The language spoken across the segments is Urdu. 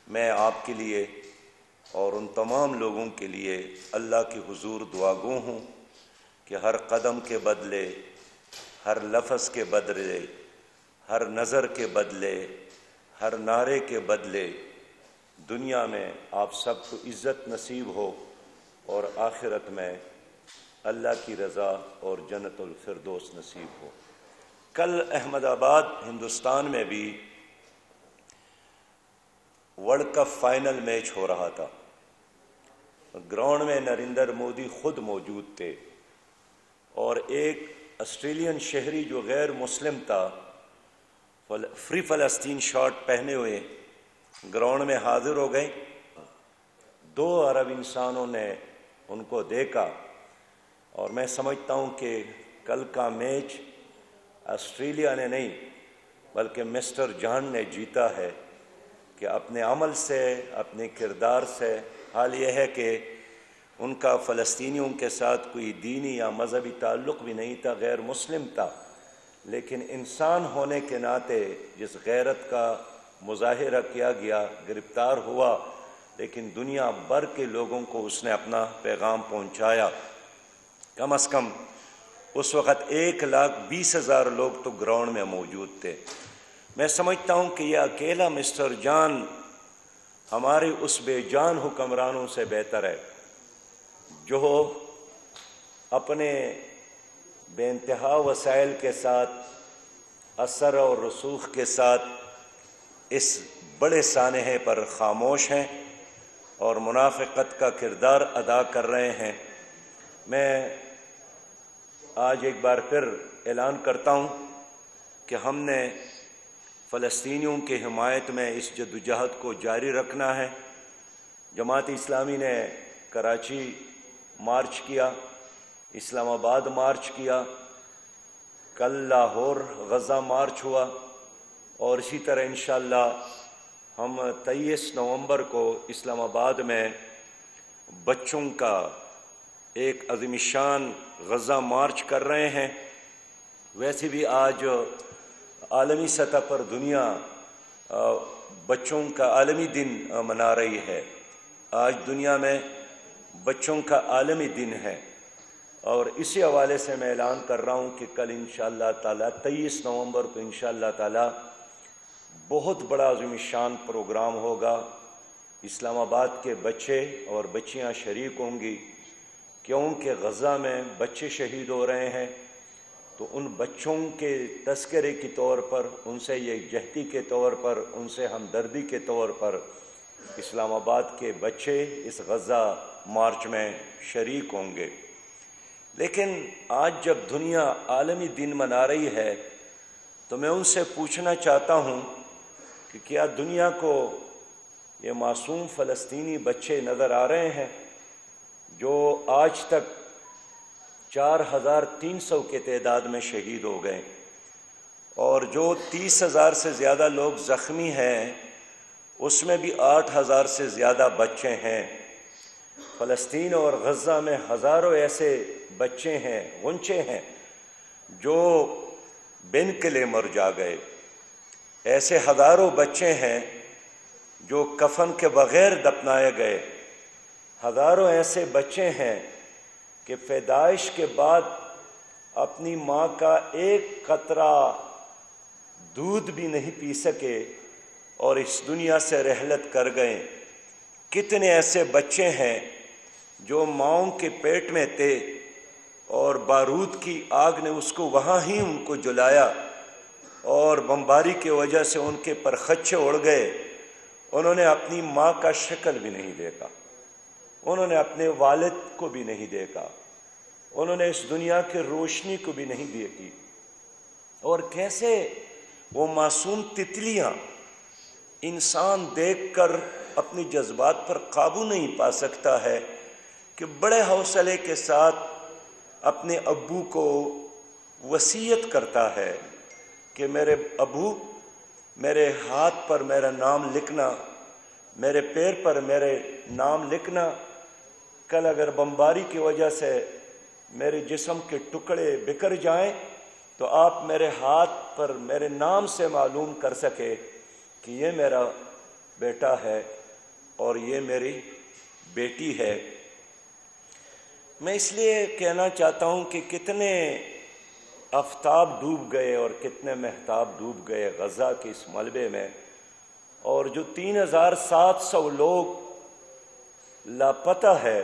میں آپ کے لیے اور ان تمام لوگوں کے لیے اللہ کی حضور دعا گو ہوں کہ ہر قدم کے بدلے، ہر لفظ کے بدلے، ہر نظر کے بدلے، ہر نعرے کے بدلے دنیا میں آپ سب کو عزت نصیب ہو اور آخرت میں اللہ کی رضا اور جنت الفردوس نصیب ہو۔ کل احمد آباد ہندوستان میں بھی ورلڈ کپ فائنل میچ ہو رہا تھا۔ گراؤنڈ میں نریندر مودی خود موجود تھے اور ایک آسٹریلین شہری جو غیر مسلم تھا فری فلسطین شارٹ پہنے ہوئے گراؤنڈ میں حاضر ہو گئے۔ 2 ارب انسانوں نے ان کو دیکھا اور میں سمجھتا ہوں کہ کل کا میچ آسٹریلیا نے نہیں بلکہ مسٹر جان نے جیتا ہے کہ اپنے عمل سے، اپنے کردار سے، حال یہ ہے کہ ان کا فلسطینیوں کے ساتھ کوئی دینی یا مذہبی تعلق بھی نہیں تھا، غیر مسلم تھا، لیکن انسان ہونے کے ناطے جس غیرت کا مظاہرہ کیا گیا، گرفتار ہوا، لیکن دنیا بھر کے لوگوں کو اس نے اپنا پیغام پہنچایا۔ کم از کم اس وقت 1,20,000 لوگ تو گراؤنڈ میں موجود تھے۔ میں سمجھتا ہوں کہ یہ اکیلا مسٹر جان ہمارے اس بے جان حکمرانوں سے بہتر ہے جو اپنے بے انتہا وسائل کے ساتھ، اثر اور رسوخ کے ساتھ اس بڑے سانحے پر خاموش ہیں اور منافقت کا کردار ادا کر رہے ہیں۔ میں آج ایک بار پھر اعلان کرتا ہوں کہ ہم نے فلسطینیوں کی حمایت میں اس جدوجہد کو جاری رکھنا ہے۔ جماعت اسلامی نے کراچی مارچ کیا، اسلام آباد مارچ کیا، کل لاہور غزہ مارچ ہوا اور اسی طرح انشاءاللہ ہم 23 نومبر کو اسلام آباد میں بچوں کا ایک عظیم الشان غزہ مارچ کر رہے ہیں۔ ویسے بھی آج عالمی سطح پر دنیا بچوں کا عالمی دن منا رہی ہے۔ آج دنیا میں بچوں کا عالمی دن ہے اور اسی حوالے سے میں اعلان کر رہا ہوں کہ کل انشاءاللہ تعالیٰ 23 نومبر کو انشاءاللہ تعالیٰ بہت بڑا عظیم الشان پروگرام ہوگا۔ اسلام آباد کے بچے اور بچیاں شریک ہوں گی، کیونکہ غزہ میں بچے شہید ہو رہے ہیں، تو ان بچوں کے تذکرے کے طور پر، ان سے یکجہتی کے طور پر، ان سے ہمدردی کے طور پر اسلام آباد کے بچے اس غزہ مارچ میں شریک ہوں گے۔ لیکن آج جب دنیا عالمی دن منا رہی ہے تو میں ان سے پوچھنا چاہتا ہوں کہ کیا دنیا کو یہ معصوم فلسطینی بچے نظر آ رہے ہیں جو آج تک 4,300 کے تعداد میں شہید ہو گئے اور جو 30,000 سے زیادہ لوگ زخمی ہیں، اس میں بھی 8,000 سے زیادہ بچے ہیں۔ فلسطین اور غزہ میں ہزاروں ایسے بچے ہیں، غنچے ہیں جو بن قلعے مر جا گئے، ایسے ہزاروں بچے ہیں جو کفن کے بغیر دفنائے گئے، ہزاروں ایسے بچے ہیں کہ پیدائش کے بعد اپنی ماں کا ایک قطرہ دودھ بھی نہیں پی سکے اور اس دنیا سے رحلت کر گئے۔ کتنے ایسے بچے ہیں جو ماؤں کے پیٹ میں تھے اور بارود کی آگ نے اس کو وہاں ہی ان کو جلایا اور بمباری کی وجہ سے ان کے پرخچے اڑ گئے، انہوں نے اپنی ماں کا شکل بھی نہیں دیکھا، انہوں نے اپنے والد کو بھی نہیں دیکھا، انہوں نے اس دنیا کی روشنی کو بھی نہیں دیکھی۔ اور کیسے وہ معصوم تتلیاں انسان دیکھ کر اپنی جذبات پر قابو نہیں پا سکتا ہے کہ بڑے حوصلے کے ساتھ اپنے ابو کو وصیت کرتا ہے کہ میرے ابو، میرے ہاتھ پر میرا نام لکھنا، میرے پیر پر میرے نام لکھنا، کل اگر بمباری کی وجہ سے میرے جسم کے ٹکڑے بکھر جائیں تو آپ میرے ہاتھ پر میرے نام سے معلوم کر سکے کہ یہ میرا بیٹا ہے اور یہ میری بیٹی ہے۔ میں اس لیے کہنا چاہتا ہوں کہ کتنے آفتاب ڈوب گئے اور کتنے مہتاب ڈوب گئے غزہ کے اس ملبے میں، اور جو 3700 لوگ لاپتہ ہے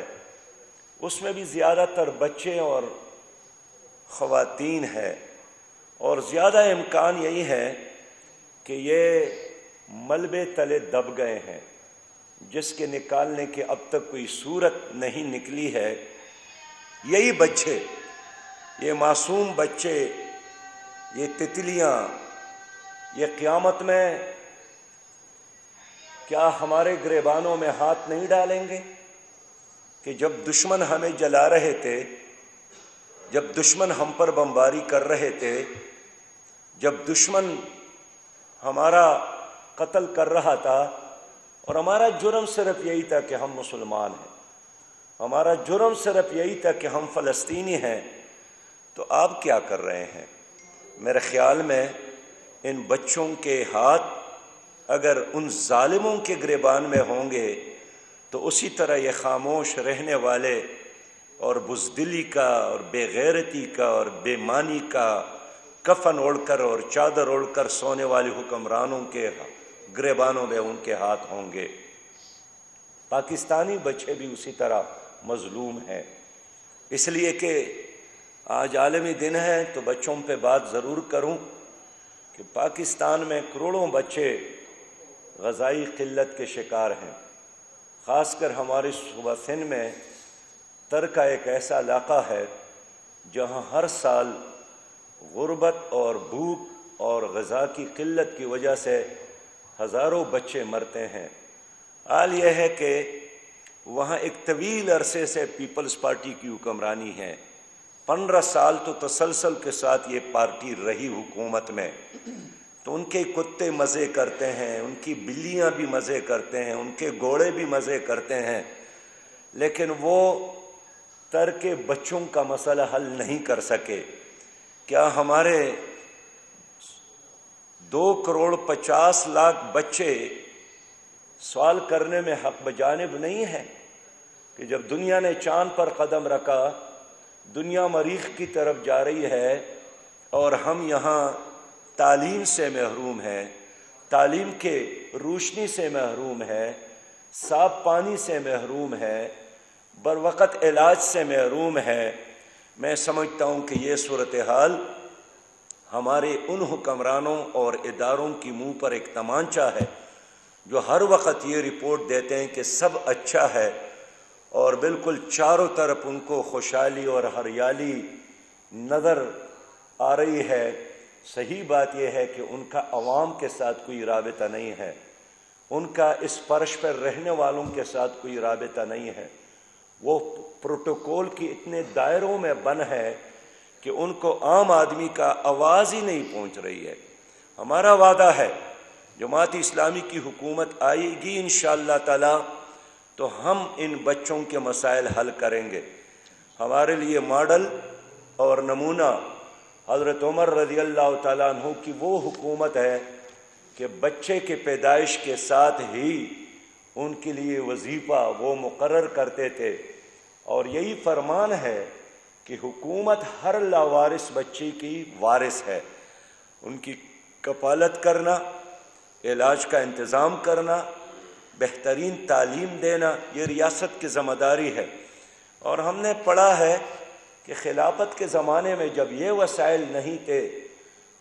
اس میں بھی زیادہ تر بچے اور خواتین ہیں، اور زیادہ امکان یہی ہے کہ یہ ملبے تلے دب گئے ہیں جس کے نکالنے کی اب تک کوئی صورت نہیں نکلی ہے۔ یہی بچے، یہ معصوم بچے، یہ تتلیاں، یہ قیامت میں کیا ہمارے گریبانوں میں ہاتھ نہیں ڈالیں گے کہ جب دشمن ہمیں جلا رہے تھے، جب دشمن ہم پر بمباری کر رہے تھے، جب دشمن ہمارا قتل کر رہا تھا، اور ہمارا جرم صرف یہی تھا کہ ہم مسلمان ہیں، ہمارا جرم صرف یہی تھا کہ ہم فلسطینی ہیں، تو آپ کیا کر رہے ہیں؟ میرے خیال میں ان بچوں کے ہاتھ اگر ان ظالموں کے گریبان میں ہوں گے تو اسی طرح یہ خاموش رہنے والے اور بزدلی کا اور بے غیرتی کا اور بے معنی کا کفن اوڑھ کر اور چادر اوڑھ کر سونے والے حکمرانوں کے گریبانوں میں ان کے ہاتھ ہوں گے۔ پاکستانی بچے بھی اسی طرح مظلوم ہیں، اس لیے کہ آج عالمی دن ہے تو بچوں پہ بات ضرور کروں کہ پاکستان میں کروڑوں بچے غذائی قلت کے شکار ہیں۔ خاص کر ہماری صوبہ سندھ میں ترکا ایک ایسا علاقہ ہے جہاں ہر سال غربت اور بھوک اور غذا کی قلت کی وجہ سے ہزاروں بچے مرتے ہیں۔ حال یہ ہے کہ وہاں ایک طویل عرصے سے پیپلز پارٹی کی حکمرانی ہے، 15 سال تو تسلسل کے ساتھ یہ پارٹی رہی حکومت میں، تو ان کے کتے مزے کرتے ہیں، ان کی بلیاں بھی مزے کرتے ہیں، ان کے گھوڑے بھی مزے کرتے ہیں، لیکن وہ ترک بچوں کا مسئلہ حل نہیں کر سکے۔ کیا ہمارے 2.50 کروڑ بچے سوال کرنے میں حق بجانب نہیں ہیں کہ جب دنیا نے چاند پر قدم رکھا، دنیا مریخ کی طرف جا رہی ہے اور ہم یہاں تعلیم سے محروم ہیں، تعلیم کے روشنی سے محروم ہیں، صاف پانی سے محروم ہیں، بروقت علاج سے محروم ہیں۔ میں سمجھتا ہوں کہ یہ صورتحال ہمارے ان حکمرانوں اور اداروں کی منہ پر ایک تمانچہ ہے جو ہر وقت یہ رپورٹ دیتے ہیں کہ سب اچھا ہے، اور بالکل چاروں طرف ان کو خوشحالی اور ہریالی نظر آ رہی ہے۔ صحیح بات یہ ہے کہ ان کا عوام کے ساتھ کوئی رابطہ نہیں ہے، ان کا اس فرش پر رہنے والوں کے ساتھ کوئی رابطہ نہیں ہے، وہ پروٹوکول کی اتنے دائروں میں بند ہے کہ ان کو عام آدمی کا آواز ہی نہیں پہنچ رہی ہے۔ ہمارا وعدہ ہے جماعت اسلامی کی حکومت آئے گی انشاءاللہ تعالی تو ہم ان بچوں کے مسائل حل کریں گے۔ ہمارے لیے ماڈل اور نمونہ حضرت عمر رضی اللہ تعالیٰ عنہ کی وہ حکومت ہے کہ بچے کے پیدائش کے ساتھ ہی ان کے لیے وظیفہ وہ مقرر کرتے تھے، اور یہی فرمان ہے کہ حکومت ہر لاوارث بچے کی وارث ہے، ان کی کفالت کرنا، علاج کا انتظام کرنا، بہترین تعلیم دینا، یہ ریاست کی ذمہ داری ہے۔ اور ہم نے پڑھا ہے کہ خلافت کے زمانے میں جب یہ وسائل نہیں تھے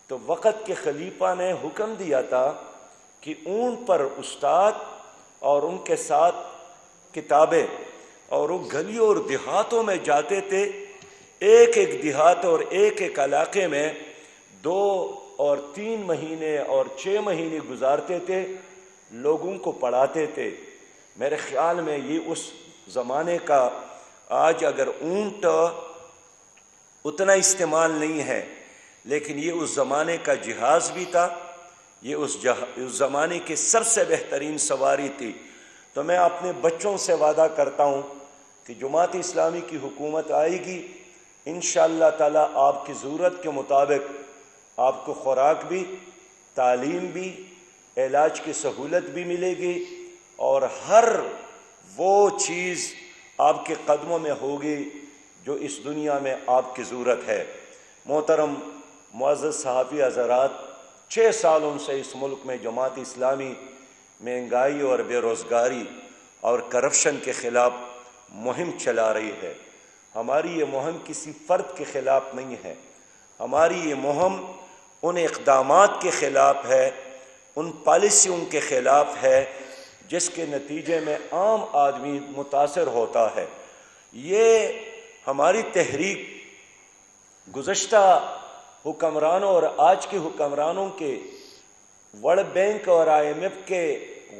تو وقت کے خلیفہ نے حکم دیا تھا کہ اونٹ پر استاد اور ان کے ساتھ کتابیں، اور وہ گلیوں اور دیہاتوں میں جاتے تھے، ایک ایک دیہات اور ایک ایک علاقے میں 2 اور 3 مہینے اور 6 مہینے گزارتے تھے، لوگوں کو پڑھاتے تھے۔ میرے خیال میں یہ اس زمانے کا، آج اگر اونٹ اتنا استعمال نہیں ہے لیکن یہ اس زمانے کا جہاز بھی تھا، یہ اس زمانے کی سب سے بہترین سواری تھی۔ تو میں اپنے بچوں سے وعدہ کرتا ہوں کہ جماعت اسلامی کی حکومت آئے گی انشاءاللہ تعالی، آپ کی ضرورت کے مطابق آپ کو خوراک بھی، تعلیم بھی، علاج کی سہولت بھی ملے گی اور ہر وہ چیز آپ کے قدموں میں ہوگی جو اس دنیا میں آپ کی ضرورت ہے۔ محترم معزز صحافی حضرات، 6 سالوں سے اس ملک میں جماعت اسلامی مہنگائی اور بے روزگاری اور کرپشن کے خلاف مہم چلا رہی ہے۔ ہماری یہ مہم کسی فرد کے خلاف نہیں ہے، ہماری یہ مہم ان اقدامات کے خلاف ہے، ان پالیسیوں کے خلاف ہے جس کے نتیجے میں عام آدمی متاثر ہوتا ہے۔ یہ ہماری تحریک گزشتہ حکمرانوں اور آج کے حکمرانوں کے ورلڈ بینک اور IMF کے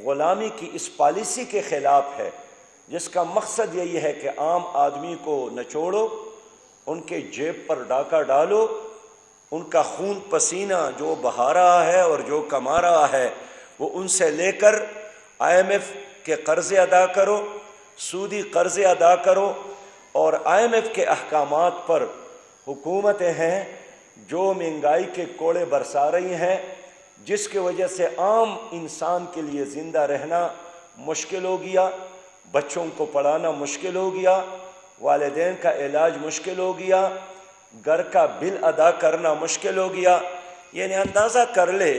غلامی کی اس پالیسی کے خلاف ہے، جس کا مقصد یہی ہے کہ عام آدمی کو نچوڑو، ان کے جیب پر ڈاکہ ڈالو، ان کا خون پسینہ جو بہا رہا ہے اور جو کما رہا ہے وہ ان سے لے کر IMF کے قرضے ادا کرو، سودی قرضے ادا کرو، اور IMF کے احکامات پر حکومتیں ہیں جو مہنگائی کے کوڑے برسا رہی ہیں، جس کی وجہ سے عام انسان کے لیے زندہ رہنا مشکل ہو گیا، بچوں کو پڑھانا مشکل ہو گیا، والدین کا علاج مشکل ہو گیا، گھر کا بل ادا کرنا مشکل ہو گیا۔ یعنی اندازہ کر لے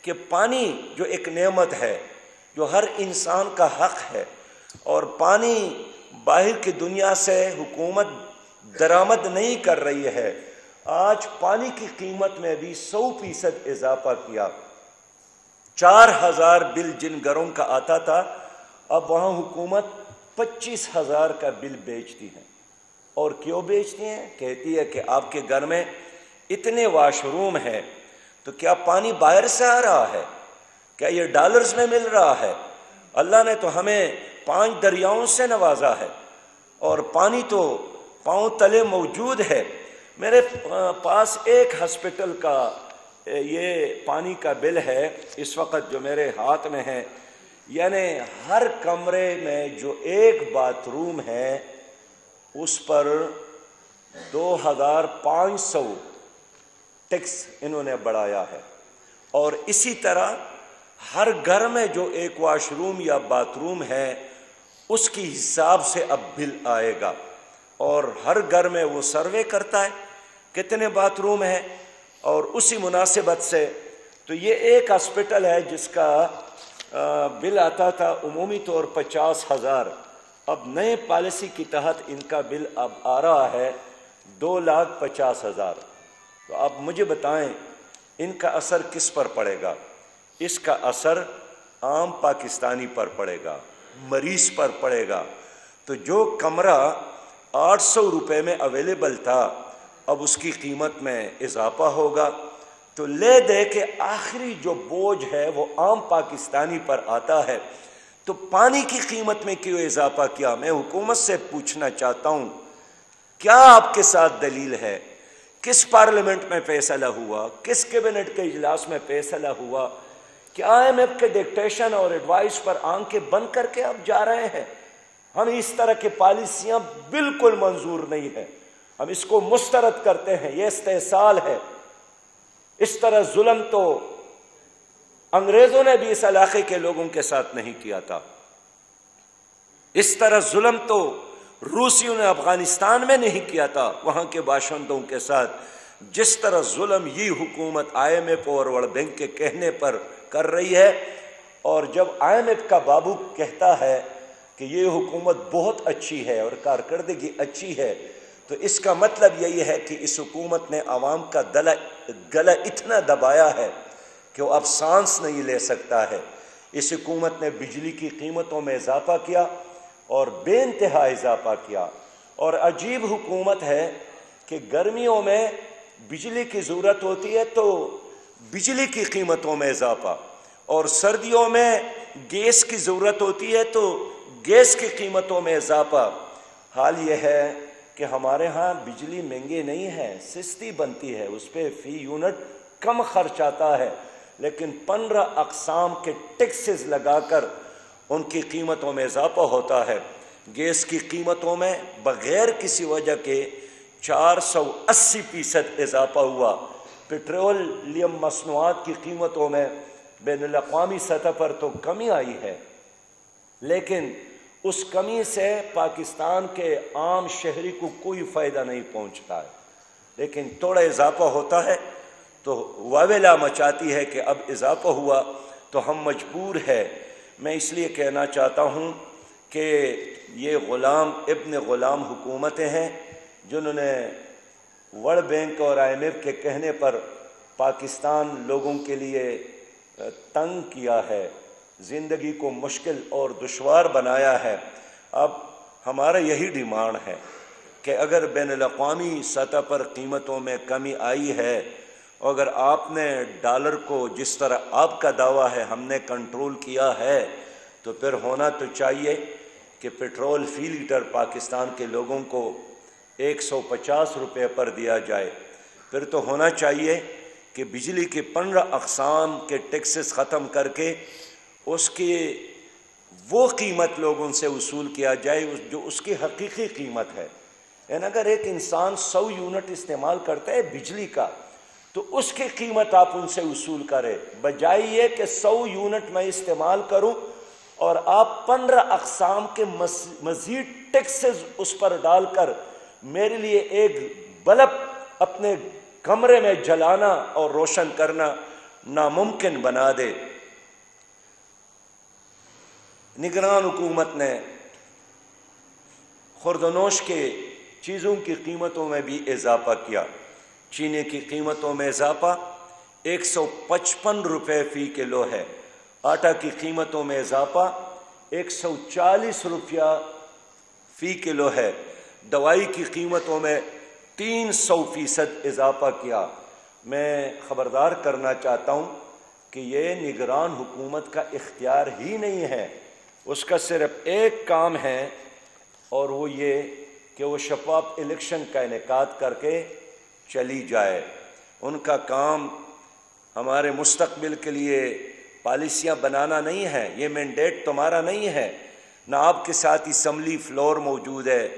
کہ پانی جو ایک نعمت ہے، جو ہر انسان کا حق ہے، اور پانی باہر کی دنیا سے حکومت درآمد نہیں کر رہی ہے، آج پانی کی قیمت میں بھی 100% اضافہ کیا۔ 4000 بل جن گھروں کا آتا تھا، اب وہاں حکومت 25,000 کا بل بیچتی ہے۔ اور کیوں بیچتی ہیں؟ کہتی ہے کہ آپ کے گھر میں اتنے واش روم ہیں، تو کیا پانی باہر سے آ رہا ہے؟ کیا یہ ڈالرز میں مل رہا ہے؟ اللہ نے تو ہمیں 5 دریاؤں سے نوازا ہے اور پانی تو پاؤں تلے موجود ہے۔ میرے پاس ایک ہسپٹل کا یہ پانی کا بل ہے اس وقت جو میرے ہاتھ میں ہے، یعنی ہر کمرے میں جو ایک باتھ روم ہے اس پر 2500 ٹیکس انہوں نے بڑھایا ہے، اور اسی طرح ہر گھر میں جو ایک واش روم یا باتھ روم ہے اس کی حساب سے اب بل آئے گا، اور ہر گھر میں وہ سروے کرتا ہے کتنے باتھ روم ہیں، اور اسی مناسبت سے تو یہ ایک ہسپٹل ہے جس کا بل آتا تھا عمومی طور 50,000، اب نئے پالیسی کی تحت ان کا بل اب آ رہا ہے 2,50,000۔ تو اب مجھے بتائیں ان کا اثر کس پر پڑے گا؟ اس کا اثر عام پاکستانی پر پڑے گا، مریض پر پڑے گا۔ تو جو کمرہ 800 روپے میں اویلیبل تھا اب اس کی قیمت میں اضافہ ہوگا، تو لے دے کہ آخری جو بوجھ ہے وہ عام پاکستانی پر آتا ہے۔ تو پانی کی قیمت میں کیوں اضافہ کیا؟ میں حکومت سے پوچھنا چاہتا ہوں، کیا آپ کے ساتھ دلیل ہے؟ کس پارلیمنٹ میں فیصلہ ہوا؟ کس کیبنٹ کے اجلاس میں فیصلہ ہوا کہ IMF کے ڈکٹیشن اور ایڈوائس پر آنکھیں بند کر کے اب جا رہے ہیں؟ ہم اس طرح کی پالیسیاں بالکل منظور نہیں ہیں، ہم اس کو مسترد کرتے ہیں، یہ استحصال ہے۔ اس طرح ظلم تو انگریزوں نے بھی اس علاقے کے لوگوں کے ساتھ نہیں کیا تھا، اس طرح ظلم تو روسیوں نے افغانستان میں نہیں کیا تھا وہاں کے باشندوں کے ساتھ، جس طرح ظلم یہ حکومت IMF اور ورلڈ بینک کے کہنے پر کر رہی ہے۔ اور جب IMF کا بابو کہتا ہے کہ یہ حکومت بہت اچھی ہے اور کارکردگی اچھی ہے، تو اس کا مطلب یہی ہے کہ اس حکومت نے عوام کا گلا اتنا دبایا ہے کہ وہ اب سانس نہیں لے سکتا ہے۔ اس حکومت نے بجلی کی قیمتوں میں اضافہ کیا اور بے انتہا اضافہ کیا، اور عجیب حکومت ہے کہ گرمیوں میں بجلی کی ضرورت ہوتی ہے تو بجلی کی قیمتوں میں اضافہ، اور سردیوں میں گیس کی ضرورت ہوتی ہے تو گیس کی قیمتوں میں اضافہ۔ حال یہ ہے کہ ہمارے ہاں بجلی مہنگی نہیں ہے، سستی بنتی ہے، اس پہ فی یونٹ کم خرچ آتا ہے، لیکن 15 اقسام کے ٹیکسز لگا کر ان کی قیمتوں میں اضافہ ہوتا ہے۔ گیس کی قیمتوں میں بغیر کسی وجہ کے 480% اضافہ ہوا، پیٹرولیم مصنوعات کی قیمتوں میں بین الاقوامی سطح پر تو کمی آئی ہے، لیکن اس کمی سے پاکستان کے عام شہری کو کوئی فائدہ نہیں پہنچتا ہے، لیکن تھوڑا اضافہ ہوتا ہے تو واویلا مچاتی ہے کہ اب اضافہ ہوا تو ہم مجبور ہے۔ میں اس لیے کہنا چاہتا ہوں کہ یہ غلام ابن غلام حکومتیں ہیں جنہوں نے ورلڈ بینک اور IMF کے کہنے پر پاکستان لوگوں کے لیے تنگ کیا ہے، زندگی کو مشکل اور دشوار بنایا ہے۔ اب ہمارا یہی ڈیمانڈ ہے کہ اگر بین الاقوامی سطح پر قیمتوں میں کمی آئی ہے، اگر آپ نے ڈالر کو جس طرح آپ کا دعویٰ ہے ہم نے کنٹرول کیا ہے، تو پھر ہونا تو چاہیے کہ پٹرول فی لیٹر پاکستان کے لوگوں کو 150 روپے پر دیا جائے۔ پھر تو ہونا چاہیے کہ بجلی کے 15 اقسام کے ٹیکسز ختم کر کے اس کی وہ قیمت لوگوں سے وصول کیا جائے جو اس کی حقیقی قیمت ہے۔ یعنی اگر ایک انسان 100 یونٹ استعمال کرتا ہے بجلی کا تو اس کی قیمت آپ ان سے وصول کریں، بجائے یہ کہ 100 یونٹ میں استعمال کروں اور آپ 15 اقسام کے مزید ٹیکسز اس پر ڈال کر میرے لیے ایک بلب اپنے کمرے میں جلانا اور روشن کرنا ناممکن بنا دے۔ نگران حکومت نے خوردنوش کے چیزوں کی قیمتوں میں بھی اضافہ کیا۔ چینے کی قیمتوں میں اضافہ 155 روپے فی کلو ہے، آٹا کی قیمتوں میں اضافہ 140 روپیہ فی کلو ہے، دوائی کی قیمتوں میں 300% اضافہ کیا۔ میں خبردار کرنا چاہتا ہوں کہ یہ نگران حکومت کا اختیار ہی نہیں ہے، اس کا صرف ایک کام ہے اور وہ یہ کہ وہ شفاف الیکشن کا انعقاد کر کے چلی جائے۔ ان کا کام ہمارے مستقبل کے لیے پالیسیاں بنانا نہیں ہے، یہ مینڈیٹ تمہارا نہیں ہے۔ نہ آپ کے ساتھ اسمبلی فلور موجود ہے،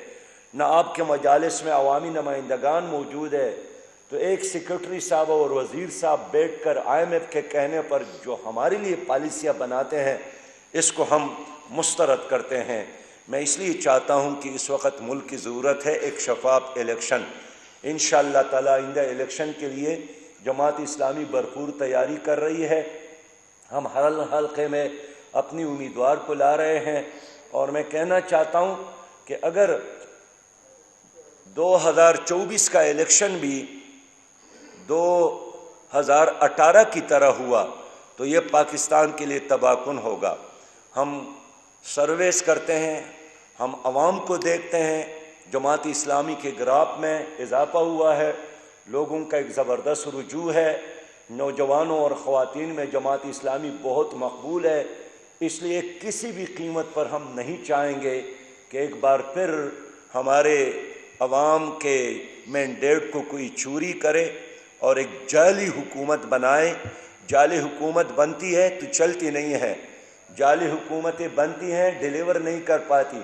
نہ آپ کے مجالس میں عوامی نمائندگان موجود ہے، تو ایک سیکرٹری صاحب اور وزیر صاحب بیٹھ کر IMF کے کہنے پر جو ہمارے لیے پالیسیاں بناتے ہیں اس کو ہم مسترد کرتے ہیں۔ میں اس لیے چاہتا ہوں کہ اس وقت ملک کی ضرورت ہے ایک شفاف الیکشن۔ انشاءاللہ تعالی آئندہ الیکشن کے لیے جماعت اسلامی بھرپور تیاری کر رہی ہے۔ ہم ہر حلقے میں اپنی امیدوار کو لا رہے ہیں، اور میں کہنا چاہتا ہوں کہ اگر 2024 کا الیکشن بھی 2018 کی طرح ہوا تو یہ پاکستان کے لیے تباہ کن ہوگا۔ ہم سرویز کرتے ہیں، ہم عوام کو دیکھتے ہیں، جماعت اسلامی کے گراف میں اضافہ ہوا ہے، لوگوں کا ایک زبردست رجوع ہے، نوجوانوں اور خواتین میں جماعت اسلامی بہت مقبول ہے۔ اس لیے کسی بھی قیمت پر ہم نہیں چاہیں گے کہ ایک بار پھر ہمارے عوام کے مینڈیٹ کو کوئی چوری کرے اور ایک جعلی حکومت بنائے۔ جعلی حکومت بنتی ہے تو چلتی نہیں ہے، جعلی حکومتیں بنتی ہیں ڈیلیور نہیں کر پاتی،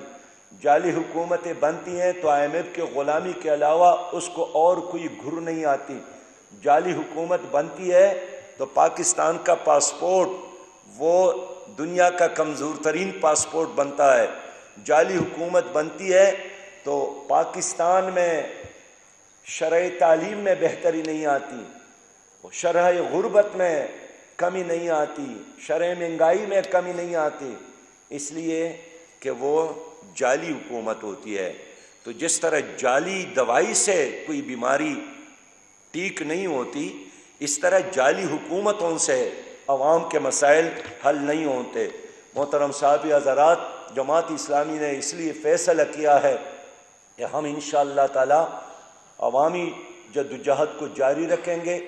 جعلی حکومتیں بنتی ہیں تو IMF کے غلامی کے علاوہ اس کو اور کوئی گھر نہیں آتی، جعلی حکومت بنتی ہے تو پاکستان کا پاسپورٹ وہ دنیا کا کمزور ترین پاسپورٹ بنتا ہے، جعلی حکومت بنتی ہے تو پاکستان میں شرح تعلیم میں بہتری نہیں آتی، شرح غربت میں کمی نہیں آتی، شرح مہنگائی میں کمی نہیں آتی، اس لیے کہ وہ جعلی حکومت ہوتی ہے۔ تو جس طرح جعلی دوائی سے کوئی بیماری ٹھیک نہیں ہوتی، اس طرح جعلی حکومتوں سے عوام کے مسائل حل نہیں ہوتے۔ محترم صاحب حضرات، جماعت اسلامی نے اس لیے فیصلہ کیا ہے کہ ہم انشاءاللہ تعالی عوامی جدوجہد کو جاری رکھیں گے،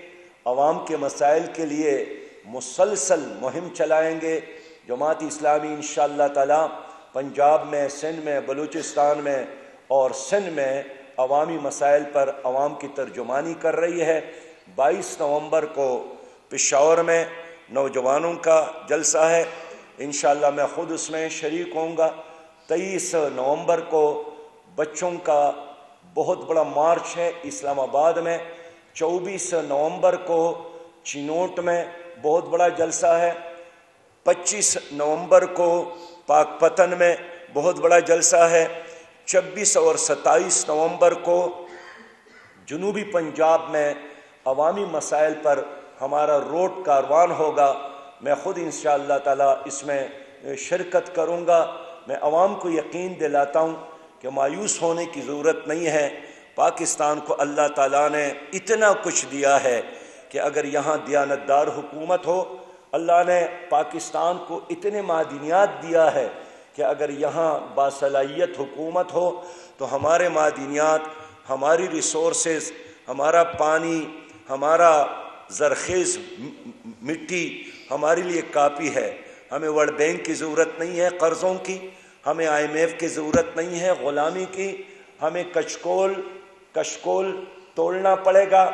عوام کے مسائل کے لیے مسلسل مہم چلائیں گے۔ جماعت اسلامی انشاءاللہ تعالی پنجاب میں، سندھ میں، بلوچستان میں اور سندھ میں عوامی مسائل پر عوام کی ترجمانی کر رہی ہے۔ 22 نومبر کو پشاور میں نوجوانوں کا جلسہ ہے، انشاءاللہ میں خود اس میں شریک ہوں گا۔ 23 نومبر کو بچوں کا بہت بڑا مارچ ہے اسلام آباد میں۔ 24 نومبر کو چینوٹ میں بہت بڑا جلسہ ہے۔ 25 نومبر کو پاک پتن میں بہت بڑا جلسہ ہے، 26 اور 27 نومبر کو جنوبی پنجاب میں عوامی مسائل پر ہمارا روڈ کاروان ہوگا۔ میں خود انشاءاللہ تعالی اس میں شرکت کروں گا۔ میں عوام کو یقین دلاتا ہوں کہ مایوس ہونے کی ضرورت نہیں ہے۔ پاکستان کو اللہ تعالیٰ نے اتنا کچھ دیا ہے کہ اگر یہاں دیانتدار حکومت ہو، اللہ نے پاکستان کو اتنے معدنیات دیا ہے کہ اگر یہاں باصلاحیت حکومت ہو تو ہمارے معدنیات، ہماری ریسورسز، ہمارا پانی، ہمارا زرخیز مٹی ہمارے لیے کافی ہے۔ ہمیں ورلڈ بینک کی ضرورت نہیں ہے قرضوں کی، ہمیں IMF کی ضرورت نہیں ہے غلامی کی۔ ہمیں کشکول توڑنا پڑے گا،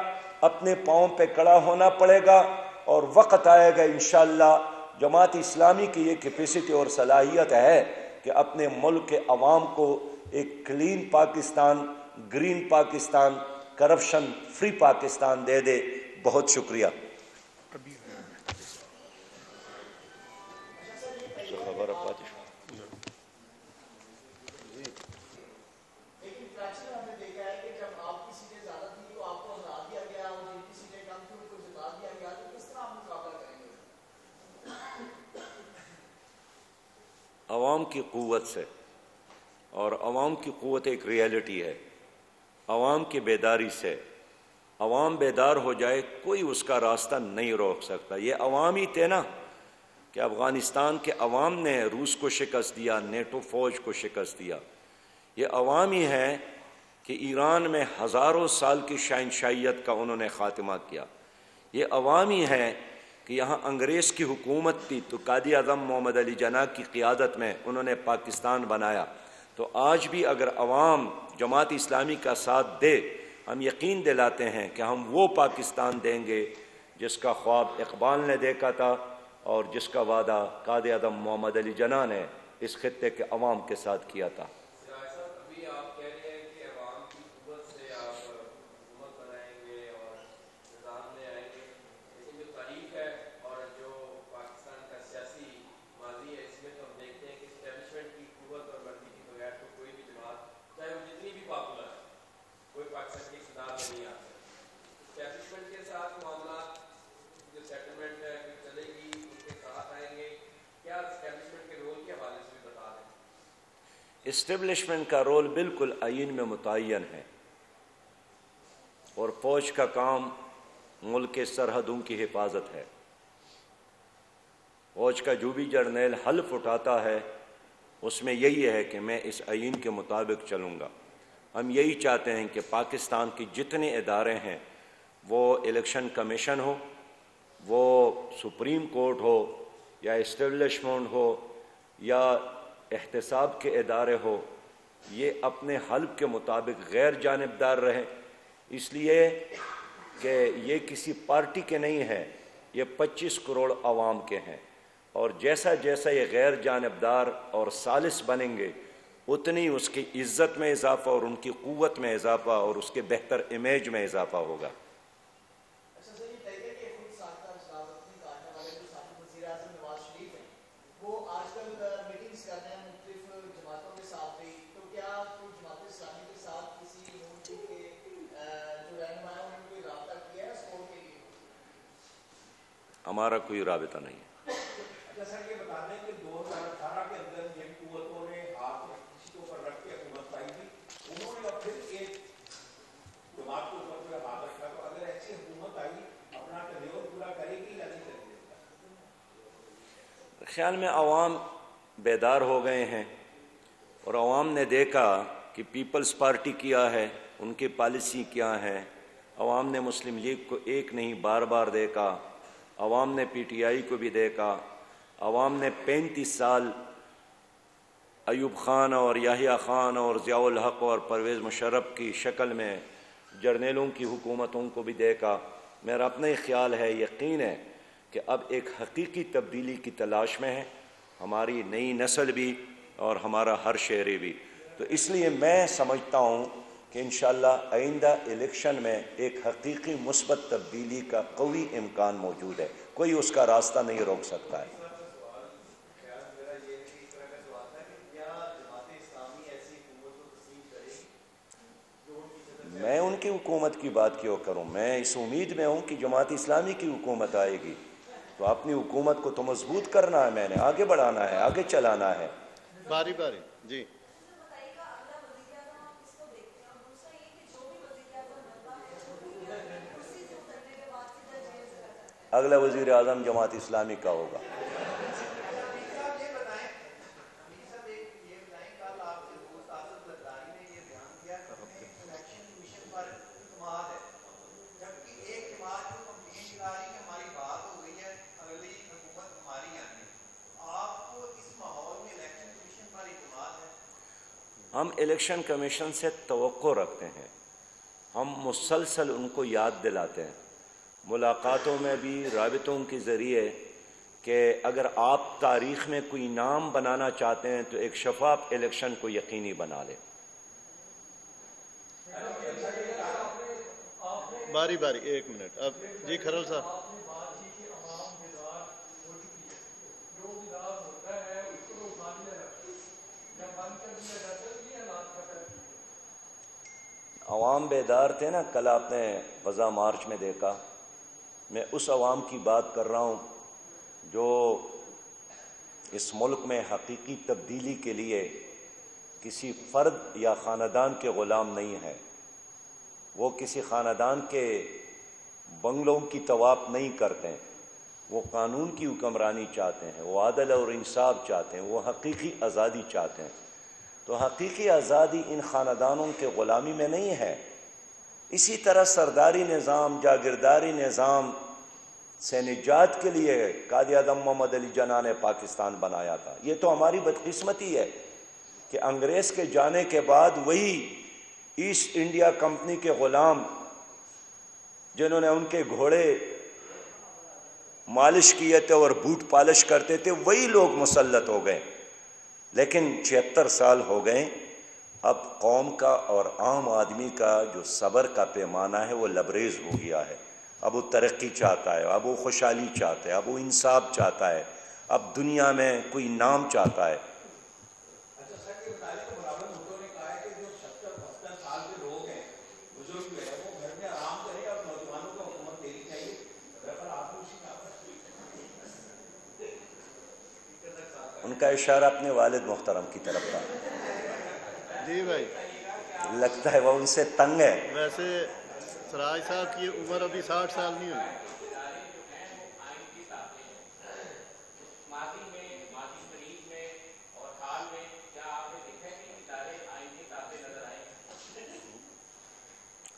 اپنے پاؤں پہ کھڑا ہونا پڑے گا، اور وقت آئے گا انشاءاللہ جماعت اسلامی کی یہ کیپیسٹی اور صلاحیت ہے کہ اپنے ملک کے عوام کو ایک clean Pakistan, green Pakistan, corruption free Pakistan دے دے۔ بہت شکریہ۔ عوام کی قوت سے، اور عوام کی قوت ایک ریئلٹی ہے، عوام کی بیداری سے۔ عوام بیدار ہو جائے، کوئی اس کا راستہ نہیں روک سکتا۔ یہ عوام ہی تھے نا کہ افغانستان کے عوام نے روس کو شکست دیا، نیٹو فوج کو شکست دیا۔ یہ عوام ہی ہے کہ ایران میں ہزاروں سال کی شہنشاہیت کا انہوں نے خاتمہ کیا۔ یہ عوام ہی ہے کہ یہاں انگریز کی حکومت تھی تو قائد اعظم محمد علی جناح کی قیادت میں انہوں نے پاکستان بنایا۔ تو آج بھی اگر عوام جماعت اسلامی کا ساتھ دے، ہم یقین دلاتے ہیں کہ ہم وہ پاکستان دیں گے جس کا خواب اقبال نے دیکھا تھا اور جس کا وعدہ قائد اعظم محمد علی جناح نے اس خطے کے عوام کے ساتھ کیا تھا۔ اسٹیبلشمنٹ کا رول بالکل آئین میں متعین ہے، اور فوج کا کام ملک کے سرحدوں کی حفاظت ہے۔ فوج کا جو بھی جرنیل حلف اٹھاتا ہے اس میں یہی ہے کہ میں اس آئین کے مطابق چلوں گا۔ ہم یہی چاہتے ہیں کہ پاکستان کی جتنے ادارے ہیں، وہ الیکشن کمیشن ہو، وہ سپریم کورٹ ہو، یا اسٹیبلشمنٹ ہو، یا احتساب کے ادارے ہو، یہ اپنے حلف کے مطابق غیر جانبدار رہے، اس لیے کہ یہ کسی پارٹی کے نہیں ہیں، یہ 25 کروڑ عوام کے ہیں، اور جیسا جیسا یہ غیر جانبدار اور سالس بنیں گے اتنی اس کی عزت میں اضافہ اور ان کی قوت میں اضافہ اور اس کے بہتر امیج میں اضافہ ہوگا۔ ہمارا کوئی رابطہ نہیں ہے۔ اچھا سر، یہ بتا دیں کہ 2018 کے اندر جن قوتوں نے ہاتھ کسی کے اوپر رکھ کے حکومت پائی تھی، انہوں نے پھر ایک جماعت کے اوپر جو ہاتھ رکھا، تو اگر ایسی حکومت آئی اپنا ٹینیور پورا کرے گی یا نہیں کرے گی؟ خیال میں عوام بیدار ہو گئے ہیں، اور عوام نے دیکھا کہ پیپلز پارٹی کیا ہے، ان کی پالیسی کیا ہے۔ عوام نے مسلم لیگ کو ایک نہیں بار بار دیکھا، عوام نے PTI کو بھی دیکھا، عوام نے 35 سال ایوب خان اور یحییٰ خان اور ضیاء الحق اور پرویز مشرف کی شکل میں جرنیلوں کی حکومتوں کو بھی دیکھا۔ میرا اپنا ہی خیال ہے، یقین ہے کہ اب ایک حقیقی تبدیلی کی تلاش میں ہے ہماری نئی نسل بھی اور ہمارا ہر شہری بھی۔ تو اس لیے میں سمجھتا ہوں کہ انشاءاللہ آئندہ الیکشن میں ایک حقیقی مثبت تبدیلی کا قوی امکان موجود ہے، کوئی اس کا راستہ نہیں روک سکتا ہے۔ کی حکومت کی بات کیوں کروں؟ میں اس امید میں ہوں کہ جماعت اسلامی کی حکومت آئے گی، تو اپنی حکومت کو تو مضبوط کرنا ہے، میں نے آگے بڑھانا ہے، آگے چلانا ہے۔ باری باری جی اگلا وزیر اعظم جماعت اسلامی کا ہوگا۔ ہم الیکشن کمیشن سے توقع رکھتے ہیں، ہم مسلسل ان کو یاد دلاتے ہیں، ملاقاتوں میں بھی، رابطوں کے ذریعے، کہ اگر آپ تاریخ میں کوئی نام بنانا چاہتے ہیں تو ایک شفاف الیکشن کو یقینی بنا لیں۔ باری باری ایک منٹ اب جی کھرل صاحب۔ عوام بیدار تھے نا، کل آپ نے فضا مارچ میں دیکھا، میں اس عوام کی بات کر رہا ہوں جو اس ملک میں حقیقی تبدیلی کے لیے کسی فرد یا خاندان کے غلام نہیں ہے، وہ کسی خاندان کے بنگلوں کی طواف نہیں کرتے ہیں، وہ قانون کی حکمرانی چاہتے ہیں، وہ عدل اور انصاف چاہتے ہیں، وہ حقیقی آزادی چاہتے ہیں۔ تو حقیقی آزادی ان خاندانوں کے غلامی میں نہیں ہے۔ اسی طرح سرداری نظام، جاگیرداری نظام سے نجات کے لیے قائد اعظم محمد علی جناح نے پاکستان بنایا تھا۔ یہ تو ہماری بدقسمتی ہے کہ انگریز کے جانے کے بعد وہی ایسٹ انڈیا کمپنی کے غلام جنہوں نے ان کے گھوڑے مالش کیے تھے اور بوٹ پالش کرتے تھے، وہی لوگ مسلط ہو گئے۔ لیکن 76 سال ہو گئے، اب قوم کا اور عام آدمی کا جو صبر کا پیمانہ ہے وہ لبریز ہو گیا ہے۔ اب وہ ترقی چاہتا ہے، اب وہ خوشحالی چاہتا ہے، اب وہ انصاف چاہتا ہے، اب دنیا میں کوئی نام چاہتا ہے۔ اچھا سر، یہ بتائیے کہ برابر بھٹو نے کہا ہے کہ جو 70-72 سال کے لوگ ہیں، بزرگ ہیں، وہ گھر میں آرام کریں اور نوجوانوں کو حکومت دینی چاہیے۔ دراصل آپ نے اسی ان کا اشارہ اپنے والد محترم کی طرف تھا، جی بھائی۔ لگتا ہے وہ ان سے تنگ ہے۔ ویسے سراج صاحب کی عمر ابھی 60 سال نہیں ہوئی۔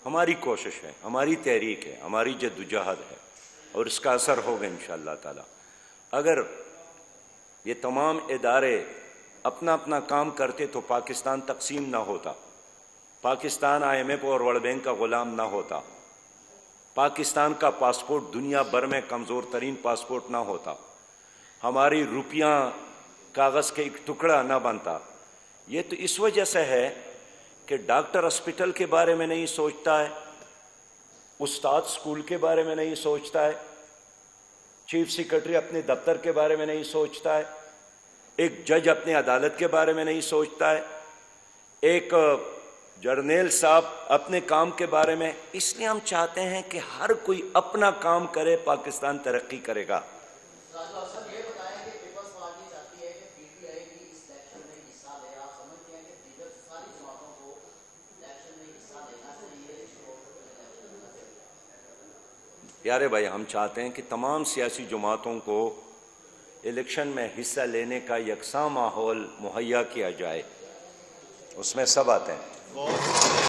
ہماری کوشش ہے، ہماری تحریک ہے، ہماری جدوجہد ہے، اور اس کا اثر ہوگا انشاءاللہ تعالی۔ اگر یہ تمام ادارے اپنا اپنا کام کرتے تو پاکستان تقسیم نہ ہوتا، پاکستان IMF اور ورلڈ بینک کا غلام نہ ہوتا، پاکستان کا پاسپورٹ دنیا بھر میں کمزور ترین پاسپورٹ نہ ہوتا، ہماری روپیاں کاغذ کے ایک ٹکڑا نہ بنتا۔ یہ تو اس وجہ سے ہے کہ ڈاکٹر ہاسپٹل کے بارے میں نہیں سوچتا ہے، استاد اسکول کے بارے میں نہیں سوچتا ہے، چیف سیکرٹری اپنے دفتر کے بارے میں نہیں سوچتا ہے، ایک جج اپنے عدالت کے بارے میں نہیں سوچتا ہے، ایک جرنیل صاحب اپنے کام کے بارے میں۔ اس لیے ہم چاہتے ہیں کہ ہر کوئی اپنا کام کرے، پاکستان ترقی کرے گا۔ پیارے بھائی، ہم چاہتے ہیں کہ تمام سیاسی جماعتوں کو الیکشن میں حصہ لینے کا یکساں ماحول مہیا کیا جائے، اس میں سب آتے ہیں۔